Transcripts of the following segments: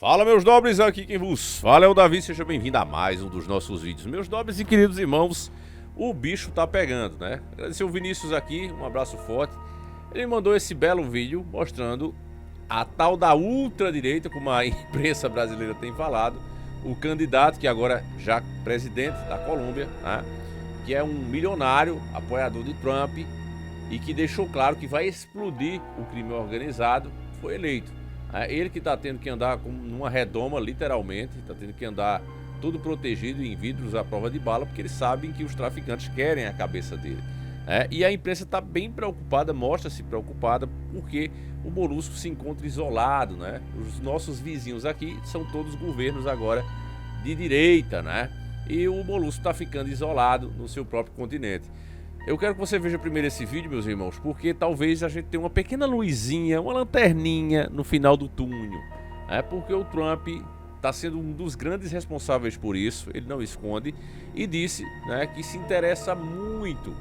Fala, meus nobres, aqui quem vos fala é o Davi, seja bem-vindo a mais um dos nossos vídeos. Meus nobres e queridos irmãos, o bicho tá pegando, né? Agradecer o Vinícius aqui, um abraço forte. Ele mandou esse belo vídeo mostrando a tal da ultradireita, como a imprensa brasileira tem falado, o candidato que agora já presidente da Colômbia, né? Que é um milionário, apoiador de Trump e que deixou claro que vai explodir o crime organizado, foi eleito. Ele que está tendo que andar numa redoma, literalmente, está tendo que andar todo protegido em vidros à prova de bala, porque eles sabem que os traficantes querem a cabeça dele. E a imprensa está bem preocupada, mostra-se preocupada, porque o Molusco se encontra isolado, né? Os nossos vizinhos aqui são todos governos agora de direita, né? E o Molusco está ficando isolado no seu próprio continente. Eu quero que você veja primeiro esse vídeo, meus irmãos, porque talvez a gente tenha uma pequena luzinha, uma lanterninha no final do túnel. Porque o Trump está sendo um dos grandes responsáveis por isso, ele não esconde, e disse, né, que se interessa muito,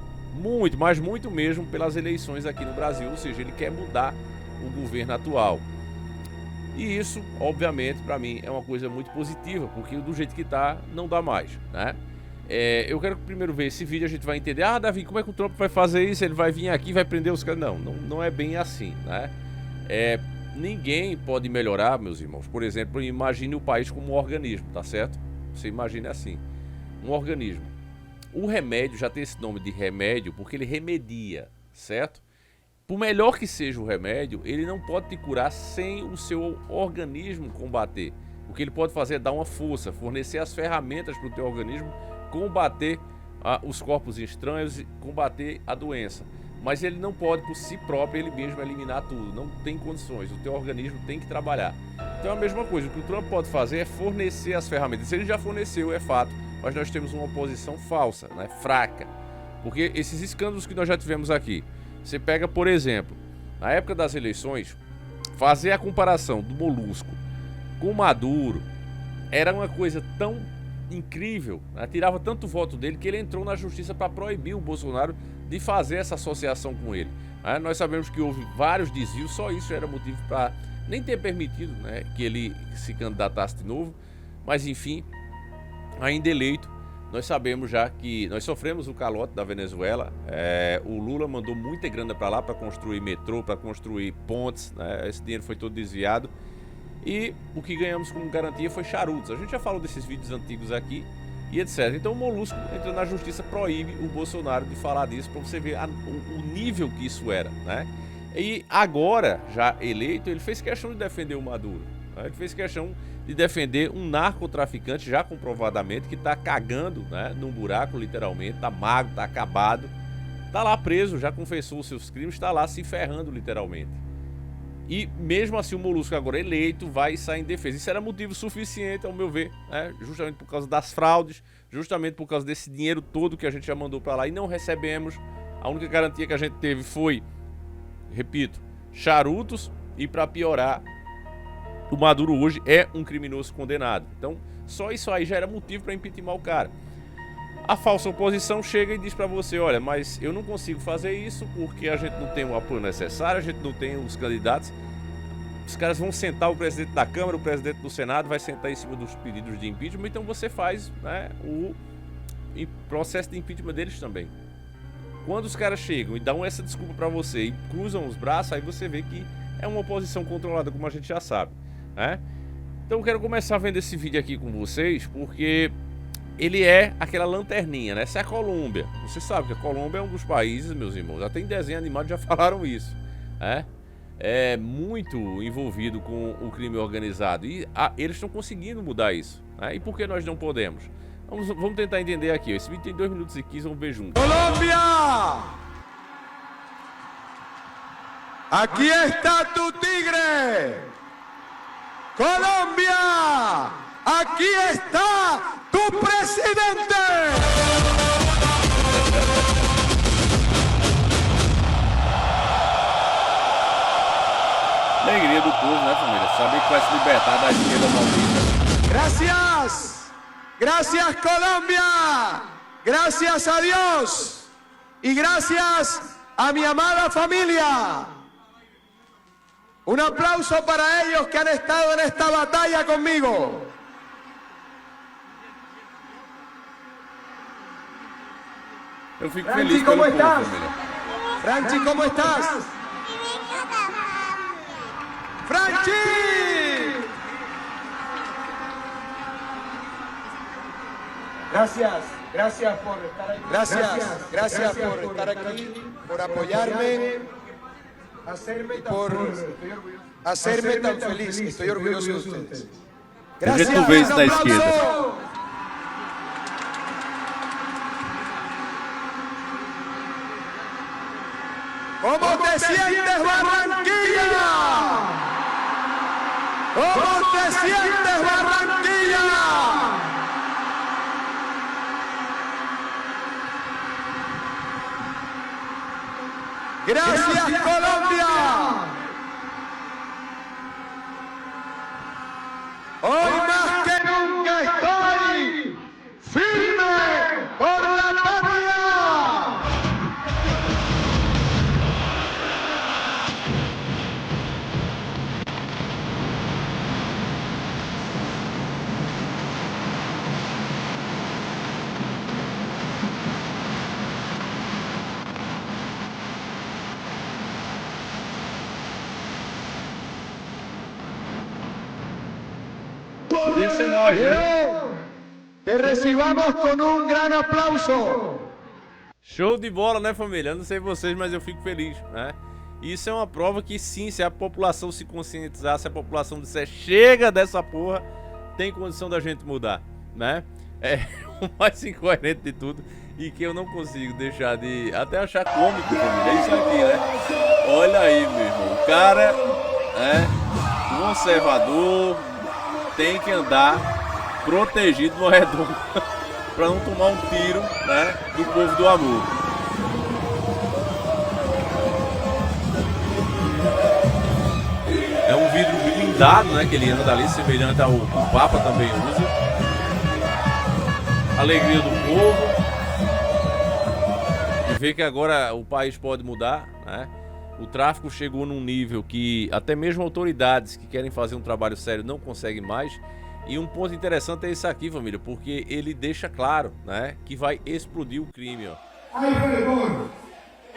mas muito mesmo pelas eleições aqui no Brasil, ou seja, ele quer mudar o governo atual. E isso, obviamente, para mim é uma coisa muito positiva, porque do jeito que está, não dá mais, né? Eu quero primeiro ver esse vídeo, a gente vai entender. Ah, Davi, como é que o Trump vai fazer isso? Ele vai vir aqui e vai prender os caras? Não é bem assim, né? Ninguém pode melhorar, meus irmãos. Por exemplo, imagine o país como um organismo, tá certo? Você imagine assim, um organismo. O remédio já tem esse nome de remédio porque ele remedia, certo? Por melhor que seja o remédio, ele não pode te curar sem o seu organismo combater. O que ele pode fazer é dar uma força, fornecer as ferramentas para o teu organismo combater os corpos estranhos e combater a doença. Mas ele não pode por si próprio, ele mesmo, eliminar tudo. Não tem condições, o teu organismo tem que trabalhar. Então é a mesma coisa, o que o Trump pode fazer é fornecer as ferramentas. Ele já forneceu, é fato, mas nós temos uma oposição falsa, né, fraca. Porque esses escândalos que nós já tivemos aqui, você pega, por exemplo, na época das eleições, fazer a comparação do Molusco com o Maduro era uma coisa tão incrível, né? Tirava tanto voto dele que ele entrou na justiça para proibir o Bolsonaro de fazer essa associação com ele. Nós sabemos que houve vários desvios, só isso era motivo para nem ter permitido, né, que ele se candidatasse de novo, mas enfim, ainda eleito, nós sabemos já que nós sofremos o calote da Venezuela. O Lula mandou muita grana para lá para construir metrô, para construir pontes, né? Esse dinheiro foi todo desviado. E o que ganhamos como garantia foi charutos. A gente já falou desses vídeos antigos aqui e etc. Então o Molusco entra na justiça, proíbe o Bolsonaro de falar disso, para você ver o nível que isso era, né? E agora, já eleito, ele fez questão de defender o Maduro, né? Ele fez questão de defender um narcotraficante já comprovadamente que tá cagando, né, num buraco, literalmente, tá magro, tá acabado, tá lá preso, já confessou os seus crimes, tá lá se ferrando literalmente. E mesmo assim o Molusco agora eleito vai sair em defesa. Isso era motivo suficiente, ao meu ver, né? Justamente por causa das fraudes, justamente por causa desse dinheiro todo que a gente já mandou para lá e não recebemos. A única garantia que a gente teve foi, repito, charutos, e para piorar, o Maduro hoje é um criminoso condenado. Então só isso aí já era motivo para impeachment o cara. A falsa oposição chega e diz para você, olha, mas eu não consigo fazer isso porque a gente não tem o apoio necessário, a gente não tem os candidatos. Os caras vão sentar o presidente da Câmara, o presidente do Senado vai sentar em cima dos pedidos de impeachment, então você faz, né, o processo de impeachment deles também. Quando os caras chegam e dão essa desculpa para você e cruzam os braços, aí você vê que é uma oposição controlada, como a gente já sabe, né? Então eu quero começar vendo esse vídeo aqui com vocês, porque ele é aquela lanterninha, né? Essa é a Colômbia. Você sabe que a Colômbia é um dos países, meus irmãos, já tem desenho animado, já falaram isso, né? É muito envolvido com o crime organizado e eles estão conseguindo mudar isso, né? E por que nós não podemos? Vamos tentar entender aqui. Esse vídeo tem 2 minutos e 15, vamos ver juntos. Colômbia! Aqui está tu tigre! Colômbia! Aqui está tu presidente! Alegria do povo, né, família? Saber que vai se libertar da esquerda maldita. Gracias! Gracias, Colombia! Gracias a Dios! Y gracias a mi amada familia! Un aplauso para ellos que han estado en esta batalla conmigo. Eu fico Franchi, feliz ¿cómo pelo povo, estás? família. Franchi, ¿cómo estás? ¡Franchi! Gracias por estar aquí. Gracias por estar aquí, por apoyarme, y por hacerme tan feliz. Estoy orgulloso de ustedes. Gracias. tu vez un na aplauso. esquerda. ¿Cómo te sientes, Barranquilla? ¿Cómo te sientes, Barranquilla? Gracias, Colombia. Hoy más que nunca estoy firme por la patria. Que recibamos con un gran aplauso. Show de bola, né, família? Eu não sei vocês, mas eu fico feliz, né? Isso é uma prova que sim, se a população se conscientizar, se a população disser chega dessa porra, tem condição da gente mudar, né? É o mais incoerente de tudo e que eu não consigo deixar de até achar cômico, família. É isso aqui, né? Olha aí, meu irmão. O cara é conservador, tem que andar protegido no redondo para não tomar um tiro, né, do povo do amor. É um vidro blindado, né, que ele anda ali, semelhante ao que o Papa também usa. Alegria do povo. E ver que agora o país pode mudar, né? O tráfico chegou num nível que até mesmo autoridades que querem fazer um trabalho sério não conseguem mais. E um ponto interessante é isso aqui, família, porque ele deixa claro, né, que vai explodir o crime, ó. Hay perdón.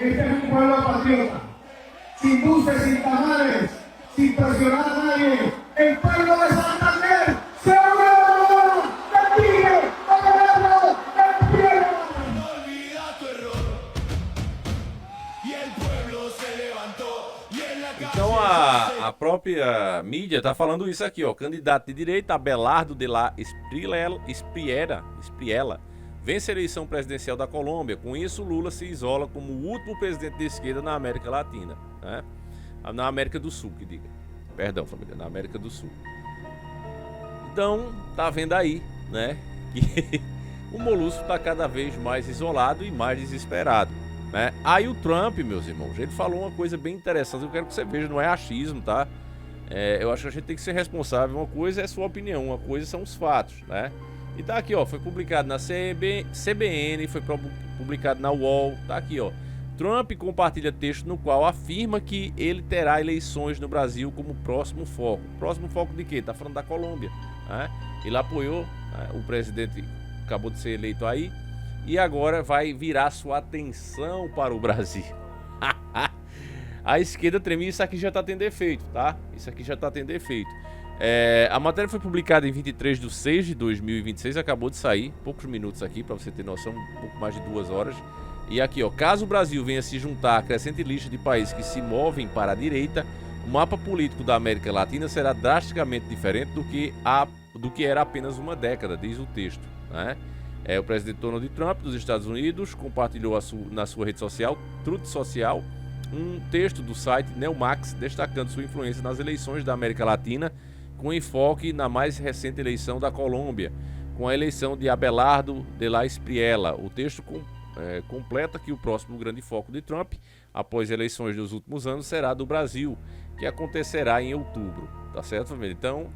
Este es un pueblo patriota. Sin buses, sin tamales, sin presionar a nadie. El pueblo de Santander se unió del Tigre, del Guerrero, del Piedra. Olvida tu error. Y el pueblo se levantó. Y en la Então a própria mídia tá falando isso aqui, ó. Candidato de direita, Abelardo de la Espriella, vence a eleição presidencial da Colômbia. Com isso, Lula se isola como o último presidente de esquerda na América Latina, né? Na América do Sul, que diga. Perdão, família, na América do Sul. Então, tá vendo aí, né, que o Molusco tá cada vez mais isolado e mais desesperado, né? Aí o Trump, meus irmãos, ele falou uma coisa bem interessante. Eu quero que você veja, não é achismo, tá? Eu acho que a gente tem que ser responsável. Uma coisa é sua opinião, uma coisa são os fatos, né? E tá aqui, ó, foi publicado na CBN, foi publicado na UOL, tá aqui, ó. Trump compartilha texto no qual afirma que ele terá eleições no Brasil como próximo foco. Próximo foco de quê? Tá falando da Colômbia, né? Ele apoiou, né? O presidente acabou de ser eleito aí e agora vai virar sua atenção para o Brasil. A esquerda tremia, isso aqui já tá tendo efeito, tá? Isso aqui já tá tendo efeito. A matéria foi publicada em 23/6/2026, acabou de sair, poucos minutos aqui, para você ter noção, um pouco mais de 2 horas. E aqui, ó, caso o Brasil venha se juntar à crescente lista de países que se movem para a direita, o mapa político da América Latina será drasticamente diferente do que era apenas uma década, diz o texto, né? O presidente Donald Trump dos Estados Unidos compartilhou na sua rede social, Truth Social, um texto do site Neomax destacando sua influência nas eleições da América Latina, com enfoque na mais recente eleição da Colômbia, com a eleição de Abelardo de la Espriella. O texto completa que o próximo grande foco de Trump, após eleições dos últimos anos, será do Brasil, que acontecerá em outubro. Tá certo, família? Então,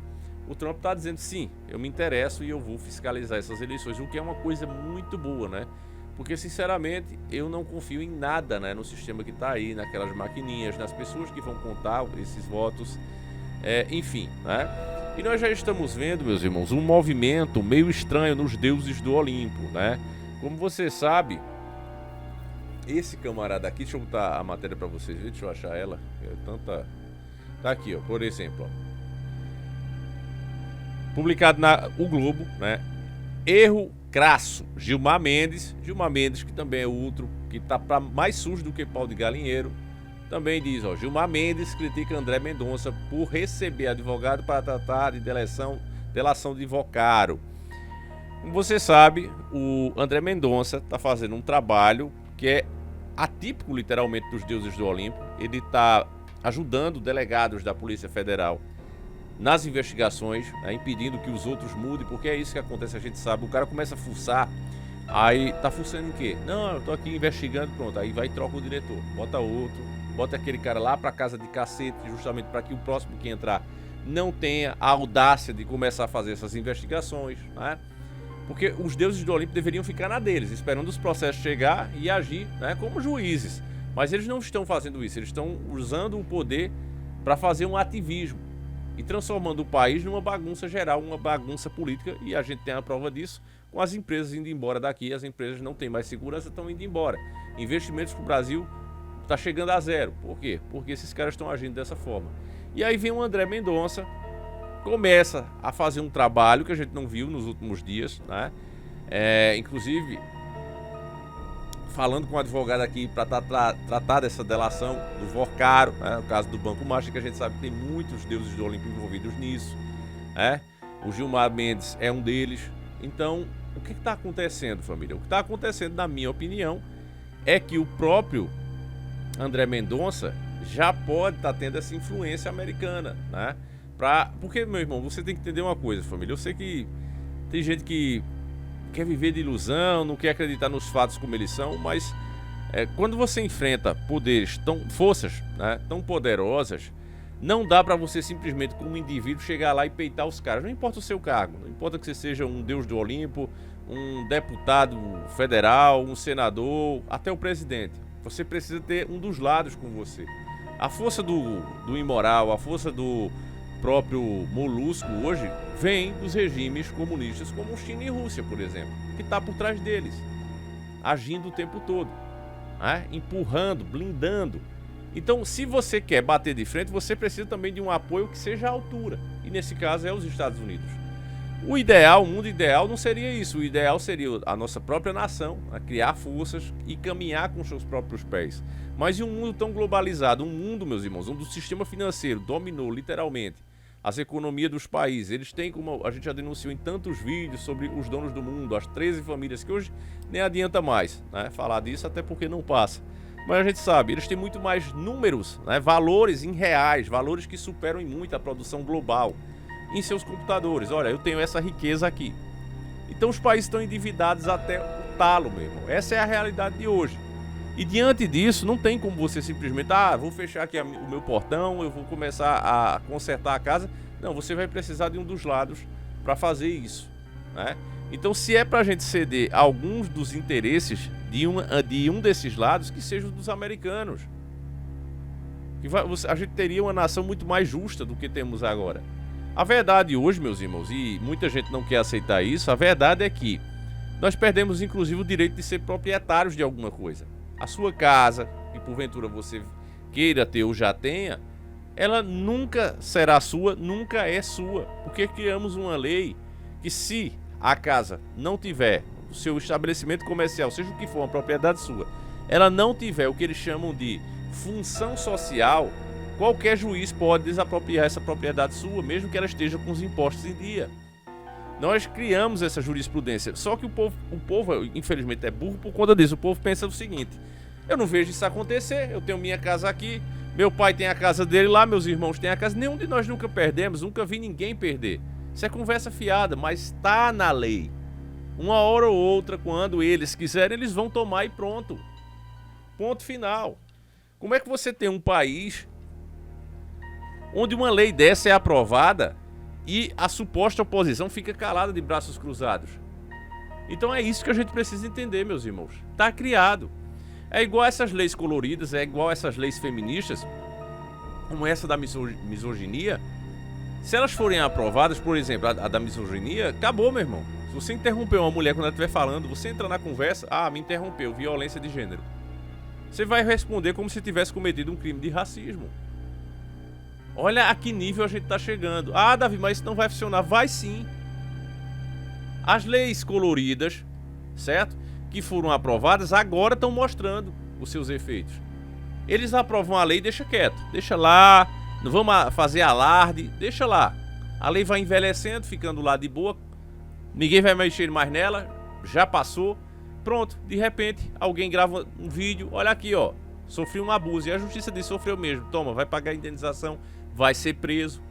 o Trump está dizendo sim, eu me interesso e eu vou fiscalizar essas eleições, o que é uma coisa muito boa, né? Porque, sinceramente, eu não confio em nada, né, no sistema que está aí, naquelas maquininhas, nas pessoas que vão contar esses votos, enfim, né? E nós já estamos vendo, meus irmãos, um movimento meio estranho nos deuses do Olimpo, né? Como você sabe, esse camarada aqui, deixa eu botar a matéria para vocês verem, deixa eu achar ela, tá aqui, ó, por exemplo, ó. Publicado na O Globo, né? Erro crasso, Gilmar Mendes, que também é outro que tá mais sujo do que pau de galinheiro, também diz, ó, Gilmar Mendes critica André Mendonça por receber advogado para tratar de delação de Vocaro. Como você sabe, o André Mendonça tá fazendo um trabalho que é atípico, literalmente, dos deuses do Olimpo. Ele tá ajudando delegados da Polícia Federal nas investigações, né, impedindo que os outros mudem, porque é isso que acontece, a gente sabe, o cara começa a fuçar, aí tá fuçando em quê? Não, eu tô aqui investigando, pronto, aí vai e troca o diretor, bota outro, bota aquele cara lá pra casa de cacete, justamente para que o próximo que entrar não tenha a audácia de começar a fazer essas investigações, né? Porque os deuses do Olimpo deveriam ficar na deles, esperando os processos chegar e agir, né, como juízes, mas eles não estão fazendo isso, eles estão usando o poder para fazer um ativismo e transformando o país numa bagunça geral, uma bagunça política, e a gente tem a prova disso com as empresas indo embora daqui. As empresas não têm mais segurança, estão indo embora. Investimentos para o Brasil está chegando a zero. Por quê? Porque esses caras estão agindo dessa forma. E aí vem o André Mendonça, começa a fazer um trabalho que a gente não viu nos últimos dias, né? Inclusive falando com o advogado aqui para tratar dessa delação do Vocaro, né, no caso do Banco Master, que a gente sabe que tem muitos deuses do Olimpo envolvidos nisso, né? O Gilmar Mendes é um deles. Então, o que está acontecendo, família? O que está acontecendo, na minha opinião, é que o próprio André Mendonça já pode estar tendo essa influência americana, né? Porque, meu irmão, você tem que entender uma coisa, família. Eu sei que tem gente que quer viver de ilusão, não quer acreditar nos fatos como eles são, mas quando você enfrenta forças, né, tão poderosas, não dá pra você simplesmente, como indivíduo, chegar lá e peitar os caras. Não importa o seu cargo, não importa que você seja um deus do Olimpo, um deputado federal, um senador, até o presidente. Você precisa ter um dos lados com você. A força do imoral, a força do próprio molusco hoje vem dos regimes comunistas como China e Rússia, por exemplo, que está por trás deles, agindo o tempo todo, né? Empurrando, blindando. Então, se você quer bater de frente, você precisa também de um apoio que seja à altura, e nesse caso é os Estados Unidos. O mundo ideal não seria isso. O ideal seria a nossa própria nação, a criar forças e caminhar com os seus próprios pés. Mas em um mundo tão globalizado, um mundo, meus irmãos, onde o sistema financeiro dominou literalmente as economias dos países, eles têm, como a gente já denunciou em tantos vídeos sobre os donos do mundo, as 13 famílias, que hoje nem adianta mais, né, falar disso, até porque não passa. Mas a gente sabe, eles têm muito mais números, né, valores em reais, valores que superam em muito a produção global em seus computadores. Olha, eu tenho essa riqueza aqui. Então os países estão endividados até o talo, meu irmão. Essa é a realidade de hoje. E diante disso, não tem como você simplesmente, vou fechar aqui o meu portão, eu vou começar a consertar a casa. Não, você vai precisar de um dos lados para fazer isso, né? Então, se é para a gente ceder alguns dos interesses de um desses lados, que seja dos americanos, a gente teria uma nação muito mais justa do que temos agora. A verdade hoje, meus irmãos, e muita gente não quer aceitar isso, a verdade é que nós perdemos inclusive o direito de ser proprietários de alguma coisa. A sua casa, que porventura você queira ter ou já tenha, ela nunca será sua, nunca é sua. Porque criamos uma lei que, se a casa não tiver o seu estabelecimento comercial, seja o que for, uma propriedade sua, ela não tiver o que eles chamam de função social, qualquer juiz pode desapropriar essa propriedade sua, mesmo que ela esteja com os impostos em dia. Nós criamos essa jurisprudência, só que o povo, infelizmente, é burro por conta disso. O povo pensa o seguinte: eu não vejo isso acontecer, eu tenho minha casa aqui, meu pai tem a casa dele lá, meus irmãos têm a casa, nenhum de nós nunca perdemos, nunca vi ninguém perder. Isso é conversa fiada, mas está na lei. Uma hora ou outra, quando eles quiserem, eles vão tomar e pronto. Ponto final. Como é que você tem um país onde uma lei dessa é aprovada e a suposta oposição fica calada de braços cruzados? Então é isso que a gente precisa entender, meus irmãos. Tá criado. É igual essas leis coloridas, é igual essas leis feministas, como essa da misoginia. Se elas forem aprovadas, por exemplo, a da misoginia, acabou, meu irmão. Se você interromper uma mulher quando ela estiver falando, você entra na conversa, me interrompeu, violência de gênero. Você vai responder como se tivesse cometido um crime de racismo. Olha a que nível a gente tá chegando. Davi, mas isso não vai funcionar. Vai sim. As leis coloridas, certo? Que foram aprovadas, agora estão mostrando os seus efeitos. Eles aprovam a lei e deixa quieto. Deixa lá, não vamos fazer alarde, deixa lá. A lei vai envelhecendo, ficando lá de boa. Ninguém vai mexer mais nela, já passou. Pronto, de repente, alguém grava um vídeo. Olha aqui, ó, sofreu um abuso. E a justiça diz, sofreu mesmo. Toma, vai pagar a indenização, vai ser preso.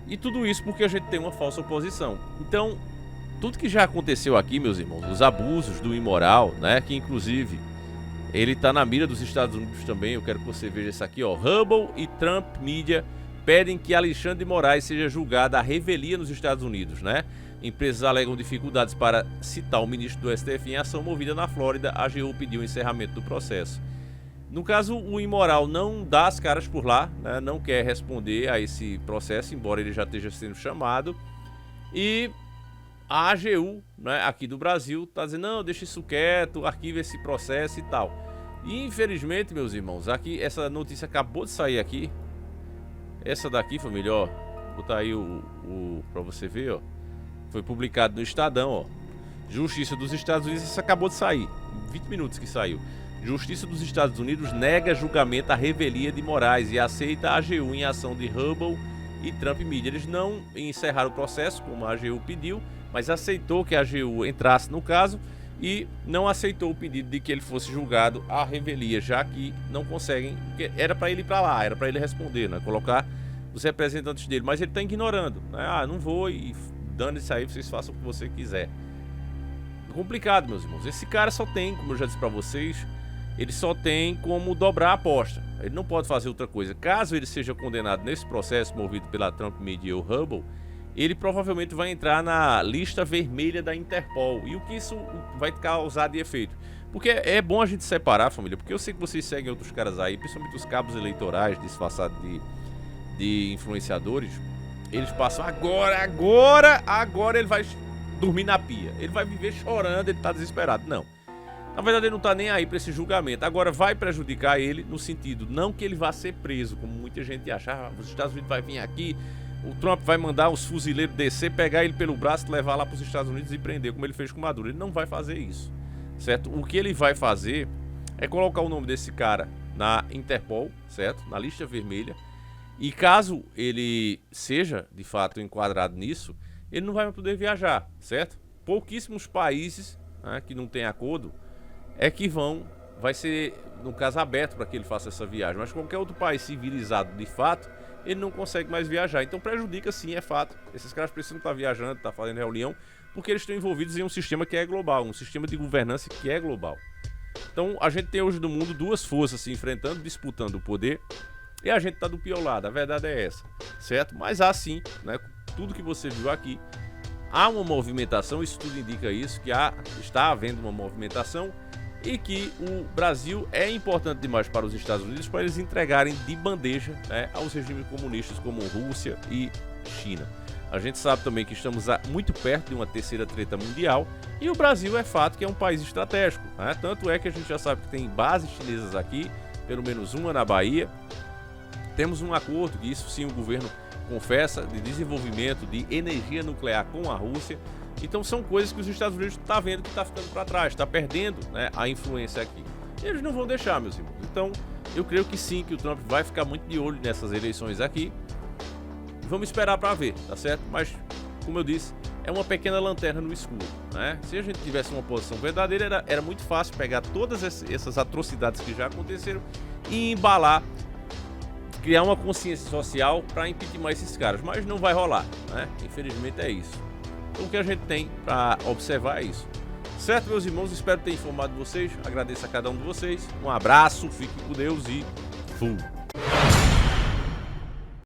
E tudo isso porque a gente tem uma falsa oposição. Então, tudo que já aconteceu aqui, meus irmãos, os abusos do imoral, né, que inclusive ele tá na mira dos Estados Unidos também. Eu quero que você veja isso aqui, ó. Hubble e Trump Media pedem que Alexandre de Moraes seja julgado à revelia nos Estados Unidos, né? Empresas alegam dificuldades para citar o ministro do STF em ação movida na Flórida. A AGU pediu o encerramento do processo. No caso, o imoral não dá as caras por lá, né? Não quer responder a esse processo, embora ele já esteja sendo chamado. E a AGU, né, aqui do Brasil, está dizendo, não, deixa isso quieto, arquiva esse processo e tal. E infelizmente, meus irmãos, aqui essa notícia acabou de sair aqui. Essa daqui, família, ó, vou botar aí para você ver, ó. Foi publicado no Estadão, ó. Justiça dos Estados Unidos, isso acabou de sair, 20 minutos que saiu. Justiça dos Estados Unidos nega julgamento à revelia de Moraes e aceita a AGU em ação de Hubble e Trump Media. Eles não encerraram o processo, como a AGU pediu, mas aceitou que a AGU entrasse no caso e não aceitou o pedido de que ele fosse julgado à revelia, já que não conseguem, porque era para ele ir para lá, era para ele responder, né? Colocar os representantes dele, mas ele está ignorando, né? Não vou e dando isso aí, vocês façam o que você quiser. Complicado, meus irmãos. Esse cara só tem, como eu já disse para vocês, ele só tem como dobrar a aposta. Ele não pode fazer outra coisa. Caso ele seja condenado nesse processo movido pela Trump Media ou Hubble, ele provavelmente vai entrar na lista vermelha da Interpol. E o que isso vai causar de efeito? Porque é bom a gente separar, família, porque eu sei que vocês seguem outros caras aí, principalmente os cabos eleitorais disfarçados de influenciadores. Eles passam agora ele vai dormir na pia. Ele vai viver chorando, ele tá desesperado. Não. Na verdade, ele não tá nem aí para esse julgamento. Agora vai prejudicar ele no sentido, não que ele vá ser preso, como muita gente acha. Os Estados Unidos vai vir aqui, o Trump vai mandar os fuzileiros descer, pegar ele pelo braço, levar lá para os Estados Unidos e prender, como ele fez com o Maduro. Ele não vai fazer isso, certo? O que ele vai fazer é colocar o nome desse cara na Interpol, certo? Na lista vermelha. E caso ele seja, de fato, enquadrado nisso, ele não vai poder viajar, certo? Pouquíssimos países, né, que não tem acordo é que vai ser, no caso, aberto para que ele faça essa viagem. Mas qualquer outro país civilizado, de fato, ele não consegue mais viajar. Então prejudica sim, é fato. Esses caras precisam estar viajando, estar fazendo reunião, porque eles estão envolvidos em um sistema que é global, um sistema de governança que é global. Então a gente tem hoje no mundo duas forças se enfrentando, disputando o poder, e a gente tá do pior lado, a verdade é essa, certo? Mas há sim, né, tudo que você viu aqui, há uma movimentação, isso tudo indica isso, que está havendo uma movimentação e que o Brasil é importante demais para os Estados Unidos para eles entregarem de bandeja, né, aos regimes comunistas como Rússia e China. A gente sabe também que estamos muito perto de uma terceira treta mundial e o Brasil é fato que é um país estratégico, né? Tanto é que a gente já sabe que tem bases chinesas aqui, pelo menos uma na Bahia. Temos um acordo, que isso sim o governo confessa, de desenvolvimento de energia nuclear com a Rússia. Então são coisas que os Estados Unidos estão vendo que está ficando para trás, está perdendo, né, a influência aqui. E eles não vão deixar, meus irmãos. Então eu creio que sim, que o Trump vai ficar muito de olho nessas eleições aqui. Vamos esperar para ver, tá certo? Mas, como eu disse, é uma pequena lanterna no escuro, né? Se a gente tivesse uma posição verdadeira, era muito fácil pegar todas essas atrocidades que já aconteceram e embalar, criar uma consciência social para impedir mais esses caras, mas não vai rolar, né? Infelizmente é isso. Então o que a gente tem para observar é isso. Certo, meus irmãos? Espero ter informado vocês. Agradeço a cada um de vocês. Um abraço, fiquem com Deus e fui.